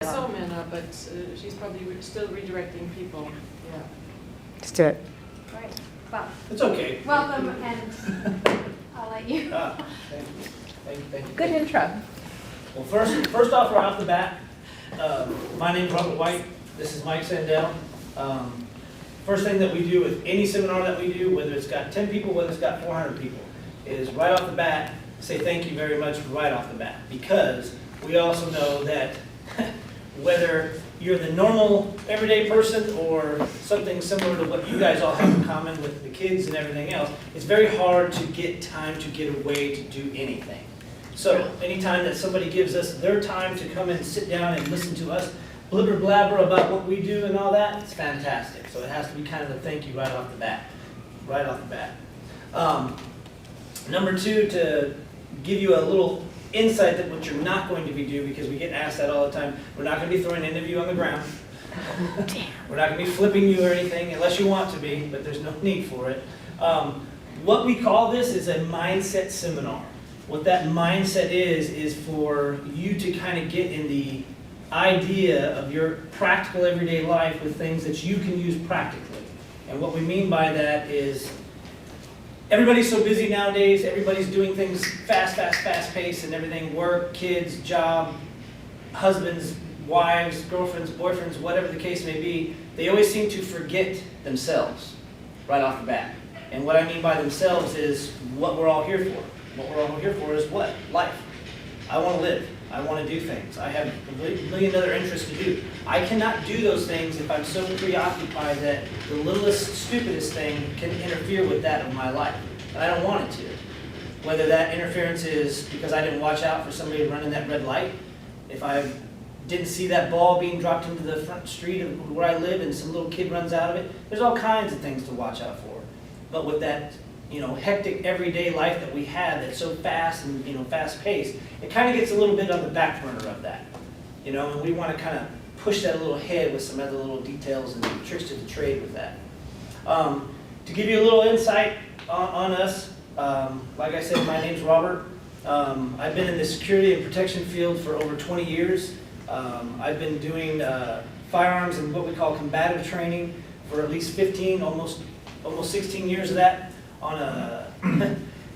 but she's probably still redirecting people. Yeah. Let's do it. Right. Well, It's okay. welcome, and I'll let you. Thank you. Thank you. Good intro. Well, first off, right off the bat, my name's Robert White. This is Mike Sandell. First thing that we do with any seminar that we do, whether it's got 10 people, whether it's got 400 people, is right off the bat, say thank you very much right off the bat. Because we also know that whether you're the normal, everyday person or something similar to what you guys all have in common with the kids and everything else, it's very hard to get time to get away to do anything. So anytime that somebody gives us their time to come and sit down and listen to us blibber blabber about what we do and all that, it's fantastic. So it has to be kind of a thank you right off the bat. Right off the bat. Number two, to give you a little insight that what you're not going to be doing, because we get asked that all the time, we're not going to be throwing any of you on the ground. We're not going to be flipping you or anything, unless you want to be, but there's no need for it. What we call this is a mindset seminar. What that mindset is for you to kind of get in the idea of your practical everyday life with things that you can use practically. And what we mean by that is everybody's so busy nowadays, everybody's doing things fast paced and everything, work, kids, job, husbands, wives, girlfriends, boyfriends, whatever the case may be, they always seem to forget themselves right off the bat. And what I mean by themselves is what we're all here for. What we're all here for is what? Life. I want to live. I want to do things. I have a million other interests to do. I cannot do those things if I'm so preoccupied that the littlest, stupidest thing can interfere with that of my life. And I don't want it to. Whether that interference is because I didn't watch out for somebody running that red light, if I didn't see that ball being dropped into the front street of where I live and some little kid runs out of it, there's all kinds of things to watch out for. But with that, hectic everyday life that we have that's so fast and, fast paced, it kind of gets a little bit on the back burner of that. And we want to kind of push that a little ahead with some other little details and tricks to the trade with that. To give you a little insight on us, like I said, my name's Robert. I've been in the security and protection field for over 20 years. I've been doing firearms and what we call combative training for at least 15, almost 16 years of that, on a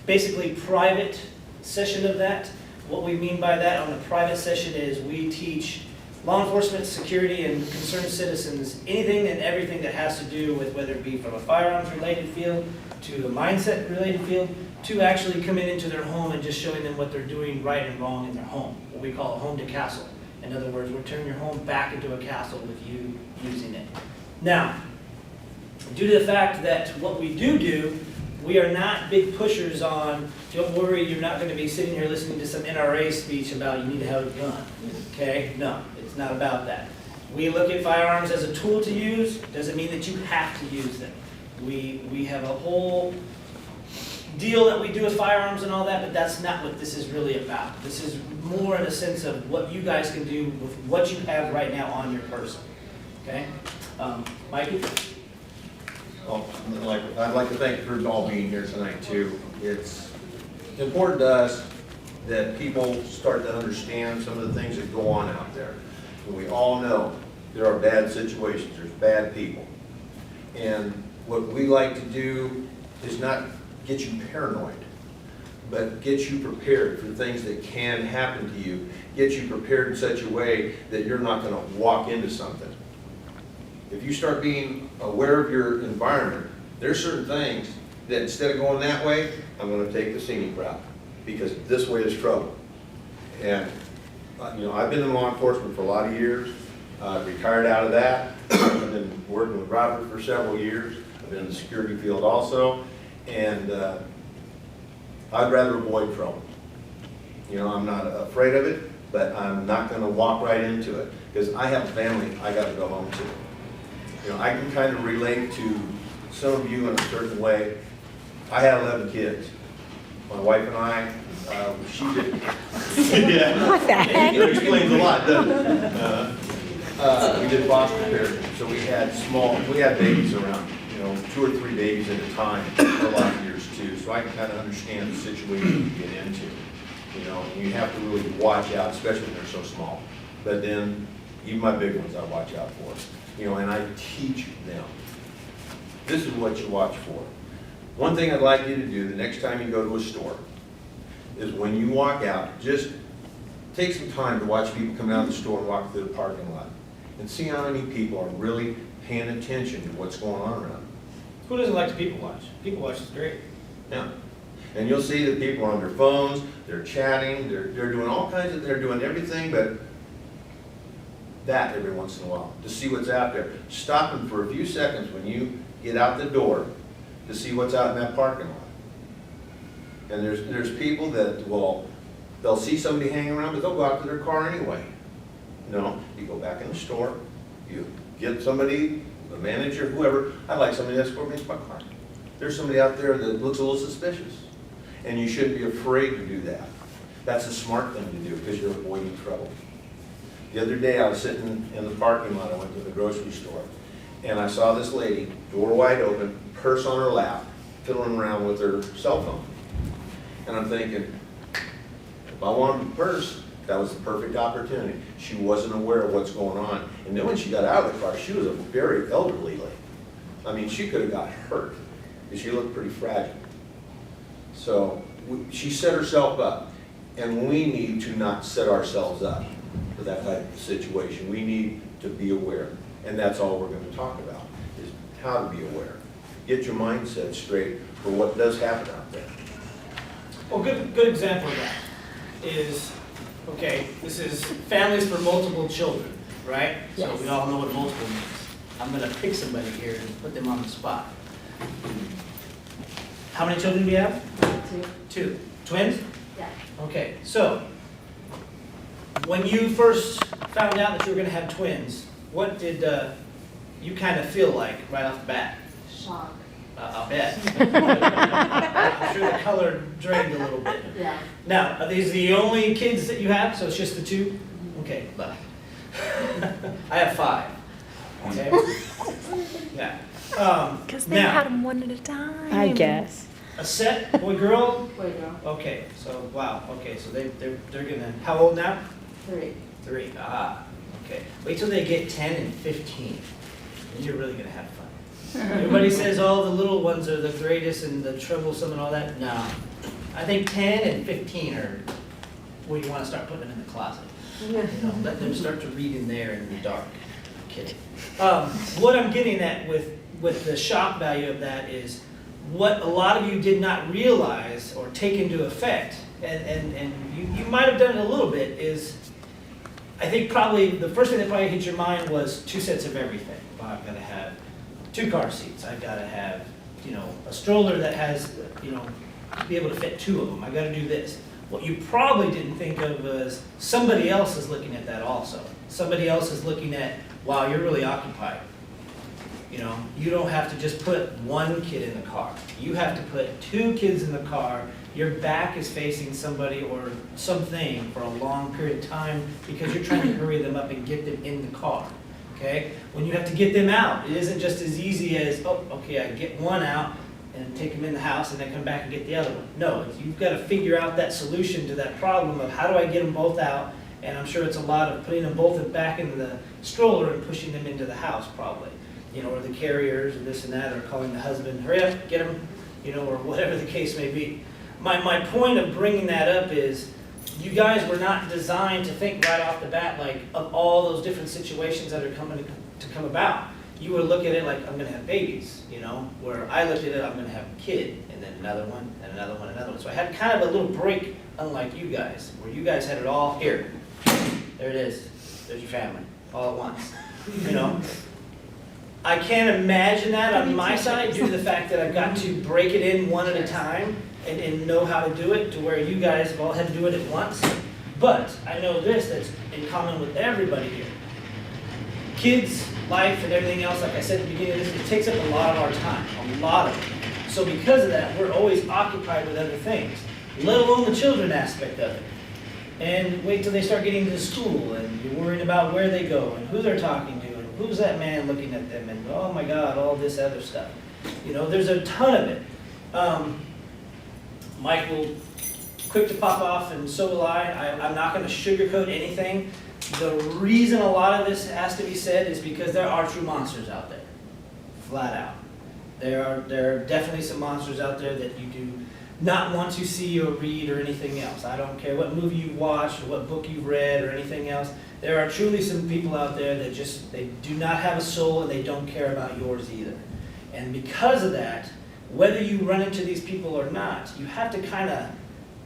basically private session of that. What we mean by that on a private session is we teach law enforcement, security, and concerned citizens anything and everything that has to do with whether it be from a firearms related field to a mindset related field to actually coming into their home and just showing them what they're doing right and wrong in their home. What we call a home to castle. In other words, we're turning your home back into a castle with you using it. Now, due to the fact that what we do, we are not big pushers on, don't worry, you're not going to be sitting here listening to some NRA speech about you need to have a gun. Okay? No, it's not about that. We look at firearms as a tool to use. Doesn't mean that you have to use them. We have a whole deal that we do with firearms and all that, but that's not what this is really about. This is more in a sense of what you guys can do with what you have right now on your person. Okay? Mikey? Well, I'd like to thank you for all being here tonight too. It's important to us that people start to understand some of the things that go on out there. And we all know there are bad situations, there's bad people. And what we like to do is not get you paranoid, but get you prepared for things that can happen to you, get you prepared in such a way that you're not going to walk into something. If you start being aware of your environment, there's certain things that instead of going that way, I'm going to take the scenic route because this way is trouble. And I've been in law enforcement for a lot of years. Retired out of that. I've been working with Robert for several years. I've been in the security field also, and I'd rather avoid trouble. I'm not afraid of it, but I'm not going to walk right into it because I have a family I got to go home to. I can kind of relate to some of you in a certain way. I had 11 kids. My wife and I, she did. Yeah. What the heck? It explains a lot, doesn't it? We did foster care, so we had babies around, 2 or 3 babies at a time for a lot of years too. So I can kind of understand the situation you get into. You have to really watch out, especially when they're so small. But then even my big ones I watch out for, you know, and I teach them. This is what you watch for. One thing I'd like you to do the next time you go to a store is when you walk out, just take some time to watch people come out of the store and walk through the parking lot and see how many people are really paying attention to what's going on around them. Who doesn't like to people watch? People watch is great. Yeah. And you'll see that people are on their phones, they're chatting, they're doing all kinds of, they're doing everything but that every once in a while, to see what's out there. Stop them for a few seconds when you get out the door to see what's out in that parking lot. And there's people that they'll see somebody hanging around, but they'll go out to their car anyway. No, you go back in the store, you get somebody, the manager, whoever, I'd like somebody to escort me to my car. There's somebody out there that looks a little suspicious. And you shouldn't be afraid to do that. That's a smart thing to do because you're avoiding trouble. The other day I was sitting in the parking lot, I went to the grocery store, and I saw this lady, door wide open, purse on her lap, fiddling around with her cell phone. And I'm thinking, if I wanted a purse, that was the perfect opportunity. She wasn't aware of what's going on. And then when she got out of the car, she was a very elderly lady. I mean, she could have got hurt because she looked pretty fragile. So she set herself up, and we need to not set ourselves up for that type of situation. We need to be aware, and that's all we're going to talk about, is how to be aware. Get your mindset straight for what does happen out there. Well, good example of that is, okay, this is families for multiple children, right? So Yes. we all know what multiple means. I'm going to pick somebody here and put them on the spot. How many children do you have? 2. Twins? Yeah. Okay, so when you first found out that you were going to have twins, what did you kind of feel like right off the bat? Shock. I'll bet. I'm sure the color drained a little bit. Yeah. Now, are these the only kids that you have? So it's just the 2? Okay, bye. I have 5. Okay? Yeah. Because they now, had them one at a time. I guess. a set, boy, girl? Boy, girl. Okay, so, wow, okay, so they're gonna, how old now? 3. 3, okay. Wait till they get 10 and 15, and you're really gonna have fun. Everybody says all the little ones are the greatest and the troublesome and all that. No. I think 10 and 15 are where you wanna start putting them in the closet. You know, let them start to read in there in the dark. I'm kidding. What I'm getting at with the shock value of that is what a lot of you did not realize or take into effect, and you might have done it a little bit, is I think probably the first thing that probably hit your mind was 2 sets of everything. Well, I've got to have 2 car seats. I've got to have, you know, a stroller that has, you know, be able to fit 2 of them. I've got to do this. What you probably didn't think of was somebody else is looking at that also. Somebody else is looking at, wow, you're really occupied. You know, you don't have to just put 1 kid in the car. You have to put 2 kids in the car. Your back is facing somebody or something for a long period of time because you're trying to hurry them up and get them in the car. Okay? When you have to get them out, it isn't just as easy as, oh, okay, I get 1 out and take them in the house and then come back and get the other one. No, you've got to figure out that solution to that problem of how do I get them both out, and I'm sure it's a lot of putting them both back in the stroller and pushing them into the house probably. You know, or the carriers and this and that, or calling the husband, hurry up, get them, you know, or whatever the case may be. My point of bringing that up is you guys were not designed to think right off the bat like of all those different situations that are coming to come about. You would look at it like, I'm going to have babies, you know, where I looked at it, I'm going to have a kid, and then another one, and another one, another one. So I had kind of a little break, unlike you guys, where you guys had it all here. There it is. There's your family, all at once, you know. I can't imagine that on my side due to the fact that I've got to break it in one at a time and know how to do it to where you guys have all had to do it at once. But I know this that's in common with everybody here. Kids, life, and everything else, like I said at the beginning of this, it takes up a lot of our time, a lot of it. So because of that, we're always occupied with other things, let alone the children aspect of it. And wait till they start getting to school and you're worried about where they go and who they're talking to and who's that man looking at them and oh my God, all this other stuff. You know, there's a ton of it. Mike will quick to pop off and so will I. I'm not going to sugarcoat anything. The reason a lot of this has to be said is because there are true monsters out there, flat out. There are definitely some monsters out there that you do not want to see or read or anything else. I don't care what movie you've watched or what book you've read or anything else. There are truly some people out there that just, they do not have a soul and they don't care about yours either. And because of that, whether you run into these people or not, you have to kind of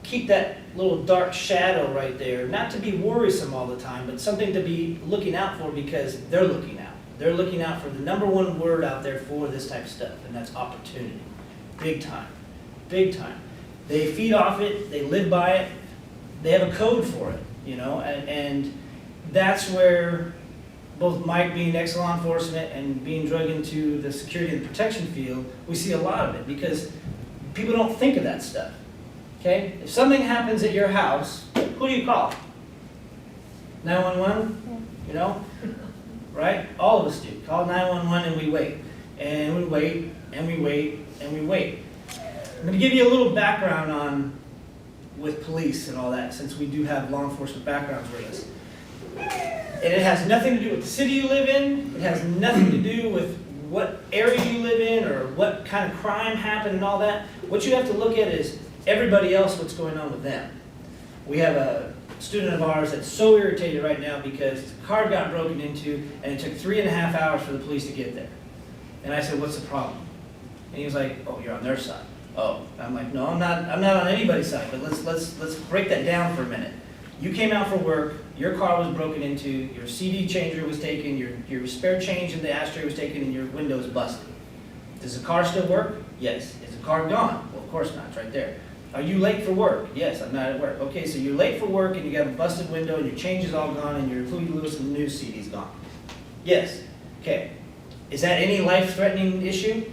keep that little dark shadow right there, not to be worrisome all the time, but something to be looking out for because they're looking out. They're looking out for the number one word out there for this type of stuff, and that's opportunity. Big time. Big time. They feed off it, they live by it, they have a code for it, you know, and that's where both Mike being ex-law enforcement and being drugged into the security and protection field, we see a lot of it because people don't think of that stuff. Okay? If something happens at your house, who do you call? 911? You know? Right? All of us do. Call 911 and we wait. And we wait, and we wait, and we wait. I'm going to give you a little background on with police and all that, since we do have law enforcement backgrounds with us. And it has nothing to do with the city you live in. It has nothing to do with what area you live in or what kind of crime happened and all that. What you have to look at is everybody else, what's going on with them. We have a student of ours that's so irritated right now because his car got broken into and it took 3.5 hours for the police to get there. And I said, what's the problem? And he was like, oh, you're on their side. Oh, I'm like, no, I'm not on anybody's side, but let's break that down for a minute. You came out for work, your car was broken into, your CD changer was taken, your spare change in the ashtray was taken, and your window is busted. Does the car still work? Yes. Is the car gone? Well, of course not, it's right there. Are you late for work? Yes, I'm not at work. Okay, so you're late for work and you got a busted window and your change is all gone and your Huey Lewis and the news CD is gone. Yes. Okay. Is that any life-threatening issue?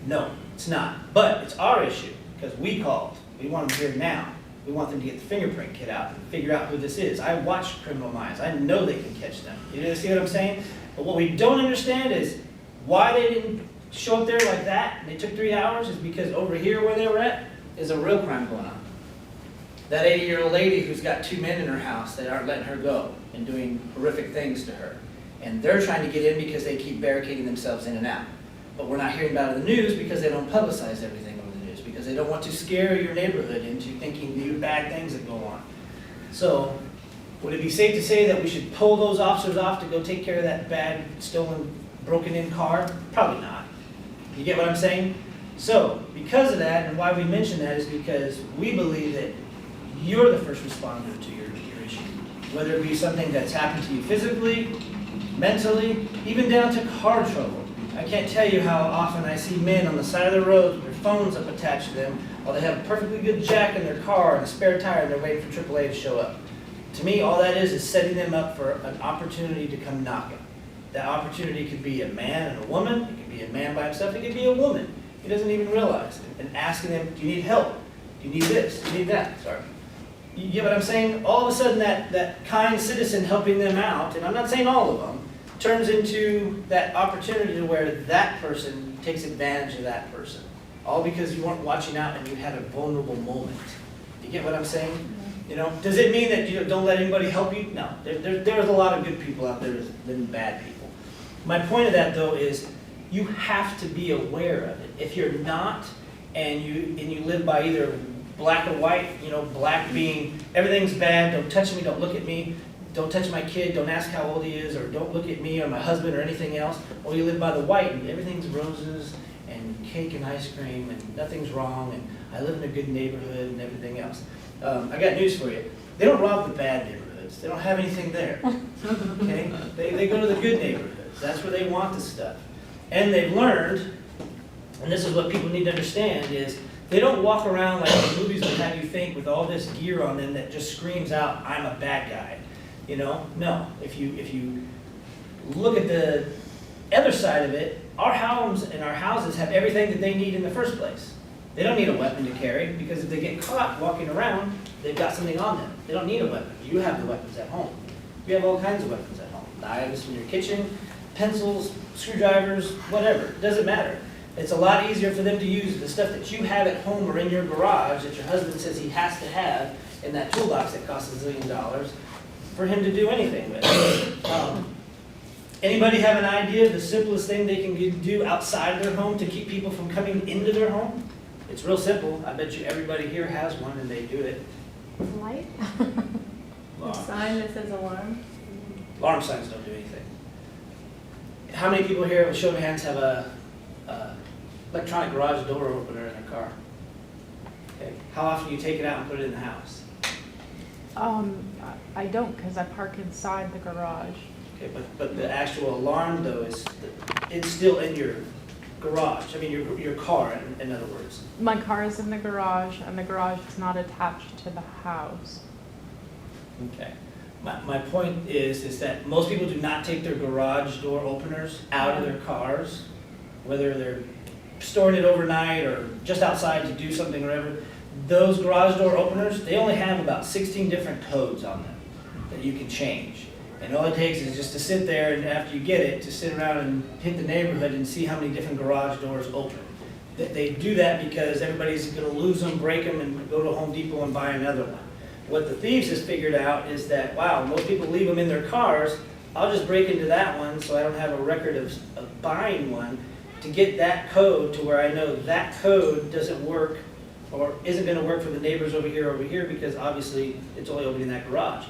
No, it's not. But it's our issue because we called. We want them here now. We want them to get the fingerprint kit out and figure out who this is. I watch Criminal Minds. I know they can catch them. You see what I'm saying? But what we don't understand is why they didn't show up there like that and they took 3 hours is because over here where they were at is a real crime going on. That 80-year-old lady who's got 2 men in her house that aren't letting her go and doing horrific things to her. And they're trying to get in because they keep barricading themselves in and out. But we're not hearing about it in the news because they don't publicize everything over the news, because they don't want to scare your neighborhood into thinking the bad things that go on. So, would it be safe to say that we should pull those officers off to go take care of that bad, stolen, broken-in car? Probably not. You get what I'm saying? So, because of that, and why we mention that is because we believe that you're the first responder to your issue. Whether it be something that's happened to you physically, mentally, even down to car trouble. I can't tell you how often I see men on the side of the road with their phones up attached to them, while they have a perfectly good jack in their car and a spare tire and they're waiting for AAA to show up. To me, all that is setting them up for an opportunity to come knocking. That opportunity could be a man and a woman, it could be a man by himself, it could be a woman. He doesn't even realize it. And asking them, do you need help? Do you need this? Do you need that? Sorry. You get what I'm saying? All of a sudden that kind citizen helping them out, and I'm not saying all of them, turns into that opportunity to where that person takes advantage of that person. All because you weren't watching out and you had a vulnerable moment. You get what I'm saying? You know, does it mean that you don't let anybody help you? No. There's a lot of good people out there than bad people. My point of that though is you have to be aware of it. If you're not, and you live by either black or white, you know, black being everything's bad, don't touch me, don't look at me, don't touch my kid, don't ask how old he is, or don't look at me or my husband or anything else. Or you live by the white and everything's roses and cake and ice cream and nothing's wrong and I live in a good neighborhood and everything else. I got news for you. They don't rob the bad neighborhoods. They don't have anything there. Okay? They go to the good neighborhoods. That's where they want the stuff. And they've learned, and this is what people need to understand, is they don't walk around like the movies would have you think with all this gear on them that just screams out, I'm a bad guy. You know? No. If you look at the other side of it, our homes and our houses have everything that they need in the first place. They don't need a weapon to carry because if they get caught walking around, they've got something on them. They don't need a weapon. You have the weapons at home. You have all kinds of weapons at home. Knives in your kitchen, pencils, screwdrivers, whatever. It doesn't matter. It's a lot easier for them to use the stuff that you have at home or in your garage that your husband says he has to have in that toolbox that costs $1 zillion for him to do anything with. Anybody have an idea of the simplest thing they can do outside of their home to keep people from coming into their home? It's real simple. I bet you everybody here has one and they do it. Light? A sign that says alarm. Alarm signs don't do anything. How many people here, with show of hands, have a electronic garage door opener in their car? Okay. How often do you take it out and put it in the house? I don't, because I park inside the garage. Okay, but the actual alarm though it's still in your garage. I mean your car, in other words. My car is in the garage, and the garage is not attached to the house. Okay. My point is that most people do not take their garage door openers out of their cars, whether they're storing it overnight or just outside to do something or whatever. Those garage door openers, they only have about 16 different codes on them that you can change. And all it takes is just to sit there and after you get it, to sit around and hit the neighborhood and see how many different garage doors open. They do that because everybody's gonna lose them, break them, and go to Home Depot and buy another one. What the thieves has figured out is that, wow, most people leave them in their cars. I'll just break into that one so I don't have a record of buying one to get that code to where I know that code doesn't work or isn't gonna work for the neighbors over here, because obviously it's only opening that garage.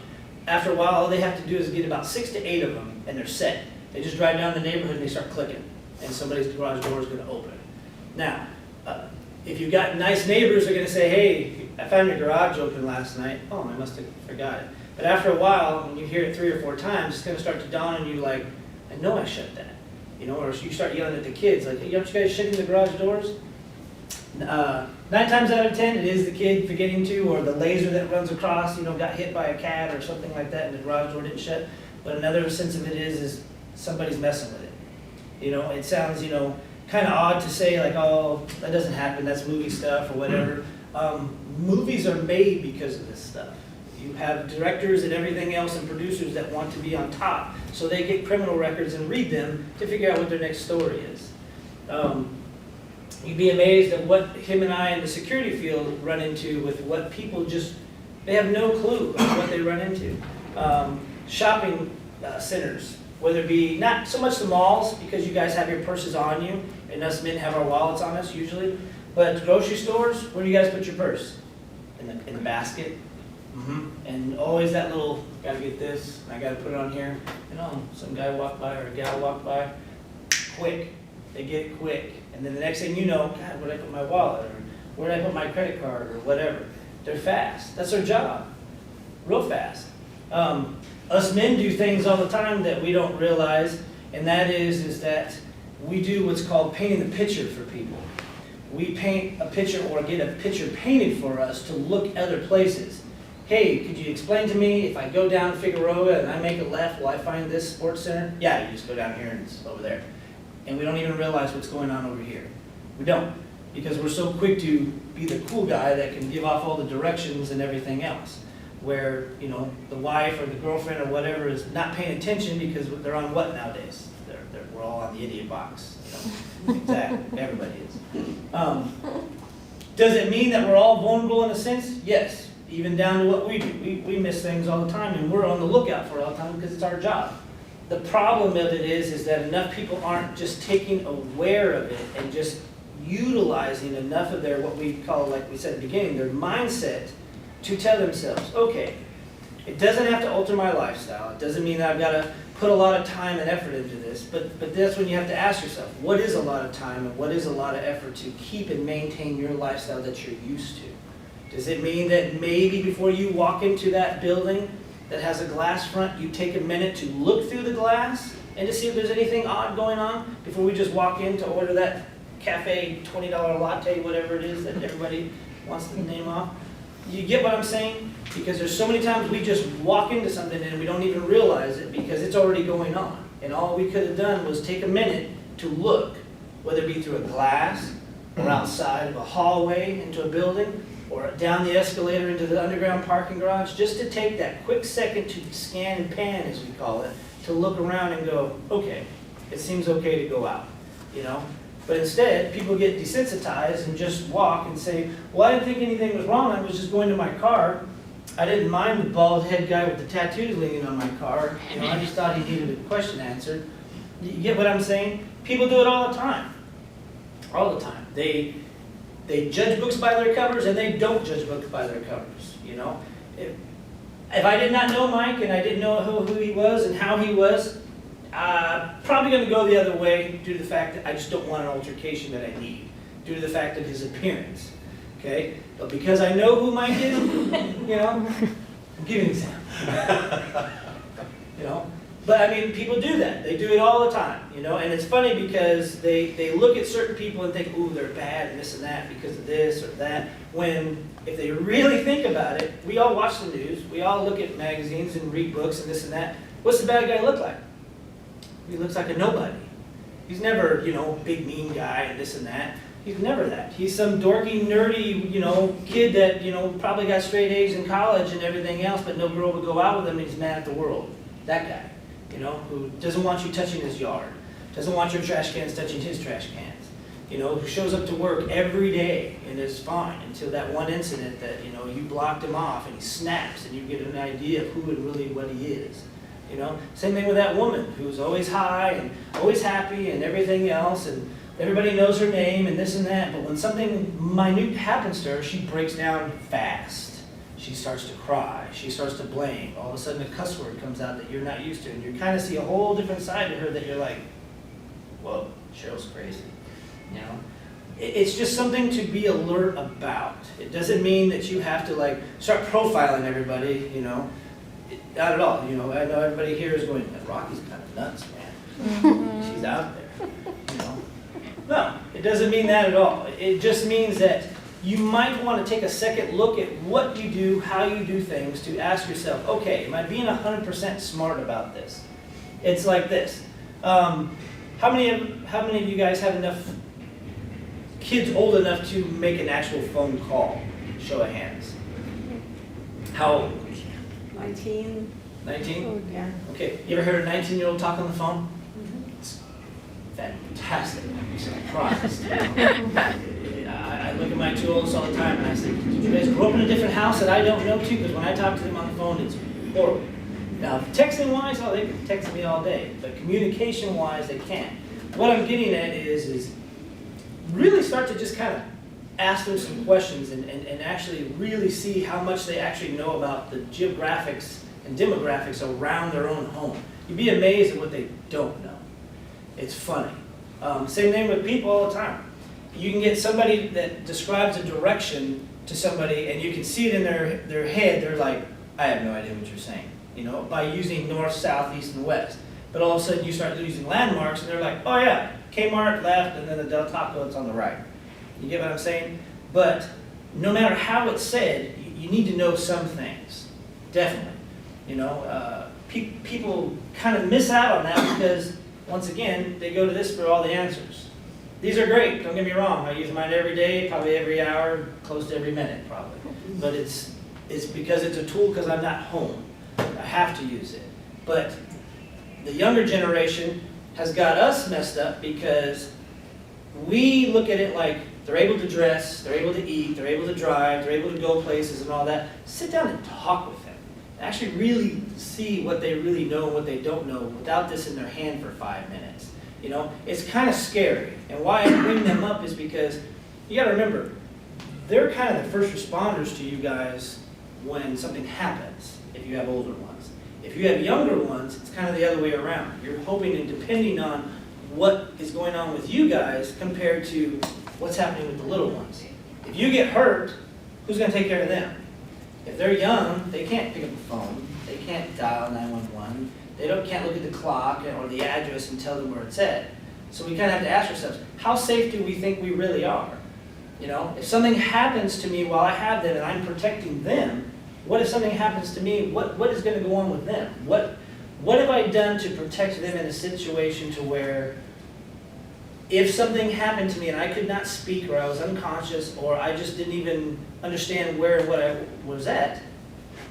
After a while, all they have to do is get about 6 to 8 of them and they're set. They just drive down the neighborhood and they start clicking and somebody's garage door is gonna open. Now, if you've got nice neighbors, they're gonna say, hey, I found your garage open last night. Oh, I must have forgot it. But after a while, when you hear it 3 or 4 times, it's gonna start to dawn on you like, I know I shut that. You know, or you start yelling at the kids like, hey, aren't you guys shutting the garage doors? 9 times out of 10, it is the kid forgetting to, or the laser that runs across, you know, got hit by a cat or something like that and the garage door didn't shut. But another sense of it is somebody's messing with it. You know, it sounds, you know, kind of odd to say like, oh, that doesn't happen, that's movie stuff or whatever. Movies are made because of this stuff. You have directors and everything else and producers that want to be on top, so they get criminal records and read them to figure out what their next story is. You'd be amazed at what him and I in the security field run into with what people just, they have no clue of what they run into. Shopping centers, whether it be not so much the malls, because you guys have your purses on you, and us men have our wallets on us usually, but grocery stores, where do you guys put your purse? In the basket. And always that little, gotta get this, I gotta put it on here. You know, some guy walked by or a gal walked by, quick, they get it quick. And then the next thing you know, God, where'd I put my wallet? Or where'd I put my credit card? Or whatever. They're fast. That's their job. Real fast. Us men do things all the time that we don't realize, and that is that we do what's called painting the picture for people. We paint a picture or get a picture painted for us to look other places. Hey, could you explain to me if I go down Figueroa and I make a left, will I find this sports center? Yeah, you just go down here and it's over there. And we don't even realize what's going on over here. We don't, because we're so quick to be the cool guy that can give off all the directions and everything else. Where, you know, the wife or the girlfriend or whatever is not paying attention because they're on what nowadays? We're all on the idiot box. You know? Exactly, everybody is. Does it mean that we're all vulnerable in a sense? Yes, even down to what we do. We miss things all the time and we're on the lookout for it all the time because it's our job. The problem of it is that enough people aren't just taking aware of it and just utilizing enough of their, what we call, like we said at the beginning, their mindset to tell themselves, okay, it doesn't have to alter my lifestyle. It doesn't mean that I've got to put a lot of time and effort into this, but that's when you have to ask yourself, what is a lot of time and what is a lot of effort to keep and maintain your lifestyle that you're used to? Does it mean that maybe before you walk into that building that has a glass front, you take a minute to look through the glass and to see if there's anything odd going on before we just walk in to order that cafe $20 latte, whatever it is that everybody wants to name off? You get what I'm saying? Because there's so many times we just walk into something and we don't even realize it because it's already going on. And all we could have done was take a minute to look, whether it be through a glass or outside of a hallway into a building or down the escalator into the underground parking garage, just to take that quick second to scan and pan, as we call it, to look around and go, okay, it seems okay to go out, you know? But instead, people get desensitized and just walk and say, well, I didn't think anything was wrong. I was just going to my car. I didn't mind the bald head guy with the tattoos leaning on my car. You know, I just thought he needed a question answered. You get what I'm saying? People do it all the time. All the time. They judge books by their covers, and they don't judge books by their covers, you know? If I did not know Mike, and I didn't know who he was and how he was, probably going to go the other way due to the fact that I just don't want an altercation that I need, due to the fact of his appearance, okay? But because I know who Mike is, you know, I'm giving an example, you know? But I mean, people do that. They do it all the time, you know? And it's funny because they look at certain people and think, ooh, they're bad and this and that because of this or that, when if they really think about it, we all watch the news, we all look at magazines and read books and this and that. What's the bad guy look like? He looks like a nobody. He's never, you know, big mean guy and this and that. He's never that. He's some dorky, nerdy, you know, kid that, you know, probably got straight A's in college and everything else, but no girl would go out with him and he's mad at the world. That guy, you know, who doesn't want you touching his yard, doesn't want your trash cans touching his trash cans, you know, who shows up to work every day and is fine until that one incident that, you know, you blocked him off and he snaps and you get an idea of who and really what he is. You know, same thing with that woman who's always high and always happy and everything else, and everybody knows her name and this and that, but when something minute happens to her, she breaks down fast. She starts to cry, she starts to blame. All of a sudden a cuss word comes out that you're not used to, and you kind of see a whole different side to her that you're like, whoa, Cheryl's crazy. You know, it's just something to be alert about. It doesn't mean that you have to like start profiling everybody, you know. Not at all. You know, I know everybody here is going, Rocky's kind of nuts, man. She's out there. You know. No, it doesn't mean that at all. It just means that you might want to take a second look at what you do, how you do things, to ask yourself, okay, am I being 100% smart about this? It's like this. How many of you guys have enough kids old enough to make an actual phone call? Show of hands. How old? 19. 19? Oh, yeah. Okay, you ever heard a 19-year-old talk on the phone? It's fantastic. I'm surprised. I look at my two oldest all the time and I say, did you guys grow up in a different house that I don't know too? Because when I talk to them on the phone, it's horrible. Now, texting-wise, oh, they can text me all day. But communication-wise, they can't. What I'm getting at is really start to just kind of ask them some questions and actually really see how much they actually know about the geographics and demographics around their own home. You'd be amazed at what they don't know. It's funny. Same thing with people all the time. You can get somebody that describes a direction to somebody and you can see it in their head. They're like, I have no idea what you're saying, you know, by using north, south, east, and west. But all of a sudden you start using landmarks and they're like, oh yeah, Kmart left and then the Del Taco, it's on the right. You get what I'm saying? But no matter how it's said, you need to know some things. Definitely. You know, people kind of miss out on that because, once again, they go to this for all the answers. These are great, don't get me wrong. I use mine every day, probably every hour, close to every minute, probably. But it's because it's a tool because I'm not home. I have to use it. But the younger generation has got us messed up because we look at it like they're able to dress, they're able to eat, they're able to drive, they're able to go places and all that. Sit down and talk with them. Actually really see what they really know and what they don't know without this in their hand for 5 minutes. You know, it's kind of scary. And why I bring them up is because you got to remember, they're kind of the first responders to you guys when something happens, if you have older ones. If you have younger ones, it's kind of the other way around. You're hoping and depending on what is going on with you guys compared to what's happening with the little ones. If you get hurt, who's going to take care of them? If they're young, they can't pick up the phone. They can't dial 911. They can't look at the clock or the address and tell them where it's at. So we kind of have to ask ourselves, how safe do we think we really are? You know, if something happens to me while I have them and I'm protecting them, what if something happens to me? What is going to go on with them? What have I done to protect them in a situation to where if something happened to me and I could not speak or I was unconscious or I just didn't even understand where and what I was at,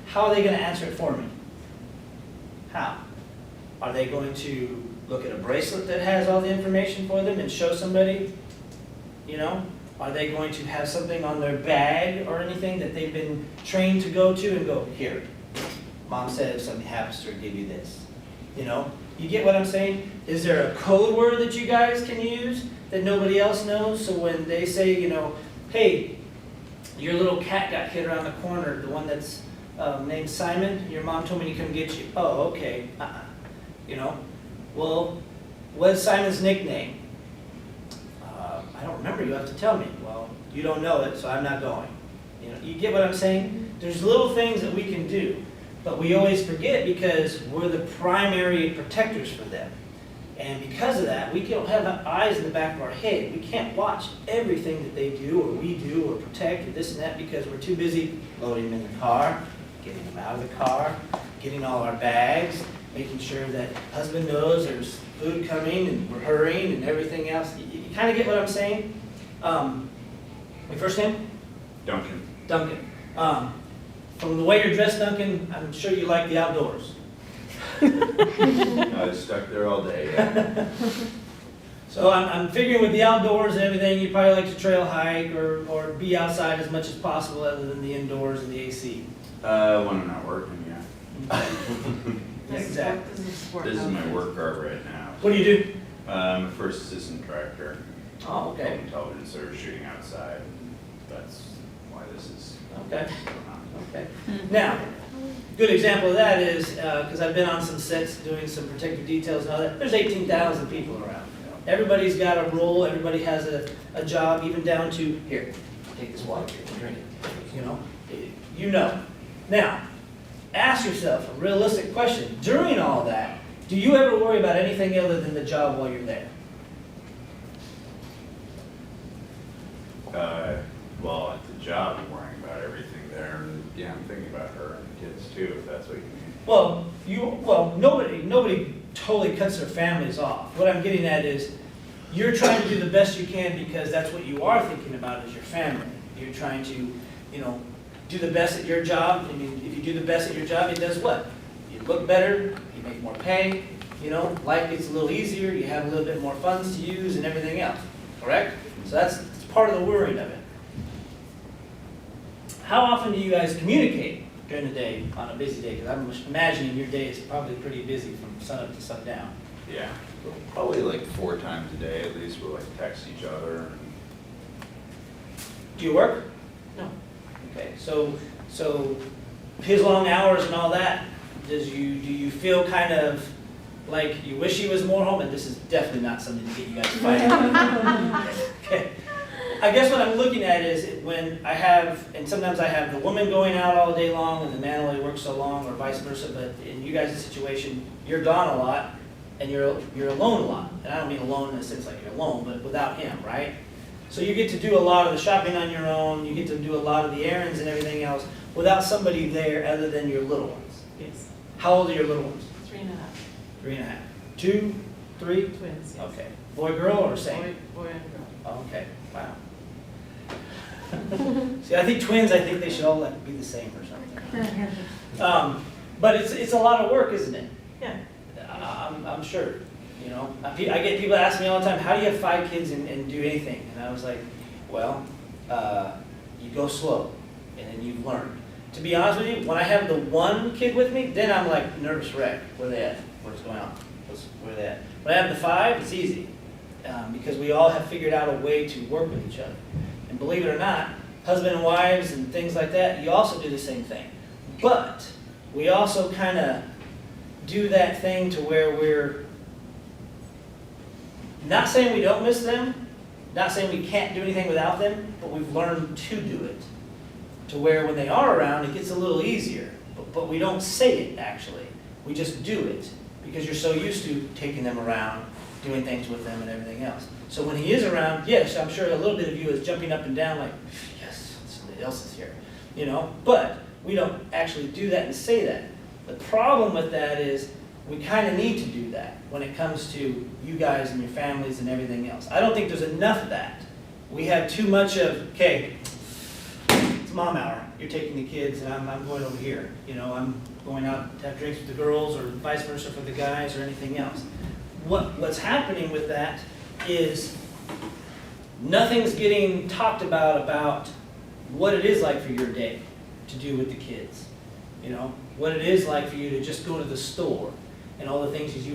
how are they going to answer it for me? How? Are they going to look at a bracelet that has all the information for them and show somebody, you know? Are they going to have something on their bag or anything that they've been trained to go to and go, here, Mom said if something happens to her, give you this? You know, you get what I'm saying? Is there a code word that you guys can use that nobody else knows? So when they say, you know, hey, your little cat got hit around the corner, the one that's named Simon, your mom told me to come get you. Oh, okay. You know, well, what's Simon's nickname? I don't remember, you have to tell me. Well, you don't know it, so I'm not going. You know, you get what I'm saying? There's little things that we can do, but we always forget because we're the primary protectors for them. And because of that, we don't have eyes in the back of our head. We can't watch everything that they do or we do or protect or this and that because we're too busy loading them in the car, getting them out of the car, getting all our bags, making sure that husband knows there's food coming and we're hurrying and everything else. You kind of get what I'm saying? My first name? Duncan. Duncan. From the way you're dressed, Duncan, I'm sure you like the outdoors. I was stuck there all day. Yeah. So I'm figuring with the outdoors and everything, you probably like to trail hike or be outside as much as possible other than the indoors and the AC. When I'm not working, yeah. Exactly. This is my work car right now. What do you do? I'm a first assistant director. Oh, okay. Intelligence service shooting outside. That's why this is Okay. going on. Okay. Now, good example of that is, because I've been on some sets doing some protective details and all that, there's 18,000 people around. Everybody's got a role, everybody has a job, even down to, here, take this water, drink it, you know. Now, ask yourself a realistic question. During all that, do you ever worry about anything other than the job while you're there? Well, at the job, I'm worrying about everything there, and yeah, I'm thinking about her and the kids too, if that's what you mean. Well, nobody totally cuts their families off. What I'm getting at is, you're trying to do the best you can because that's what you are thinking about is your family. You're trying to, do the best at your job. I mean, if you do the best at your job, it does what? You look better, you make more pay, life gets a little easier, you have a little bit more funds to use and everything else, correct? So that's part of the worrying of it. How often do you guys communicate during the day on a busy day? Because I'm imagining your day is probably pretty busy from sun up to sundown. Yeah, probably like 4 times a day at least. We'll like text each other. Do you work? No. Okay, so his long hours and all that, do you feel kind of like you wish he was more home? And this is definitely not something to get you guys fighting. Okay. I guess what I'm looking at is when sometimes I have the woman going out all day long and the man only works so long or vice versa, but in you guys' situation, you're gone a lot and you're alone a lot. And I don't mean alone in the sense like you're alone, but without him, right? So you get to do a lot of the shopping on your own, you get to do a lot of the errands and everything else without somebody there other than your little ones. Yes. How old are your little ones? 3.5. 3.5. 2, 3? Twins, yes. Okay. Boy, girl, or same? Boy and girl. Oh, okay, wow. See, I think twins, I think they should all be the same or something. But it's a lot of work, isn't it? Yeah. I'm sure, I get people ask me all the time, how do you have 5 kids and do anything? And I was like, well, you go slow, and then you learn. To be honest with you, when I have the 1 kid with me, then I'm like nervous wreck. Where are they at? What's going on? Where are they at? When I have the 5, it's easy, because we all have figured out a way to work with each other. And believe it or not, husband and wives and things like that, you also do the same thing. But we also kind of do that thing to where we're not saying we don't miss them, not saying we can't do anything without them, but we've learned to do it. To where when they are around, it gets a little easier. But we don't say it, actually. We just do it because you're so used to taking them around, doing things with them and everything else. So when he is around, yes, I'm sure a little bit of you is jumping up and down like, yes, somebody else is here, But we don't actually do that and say that. The problem with that is we kind of need to do that when it comes to you guys and your families and everything else. I don't think there's enough of that. We have too much of, okay, it's mom hour. You're taking the kids and I'm going over here. I'm going out to have drinks with the girls or vice versa for the guys or anything else. What's happening with that is nothing's getting talked about what it is like for your day to do with the kids. You know, what it is like for you to just go to the store and all the things that you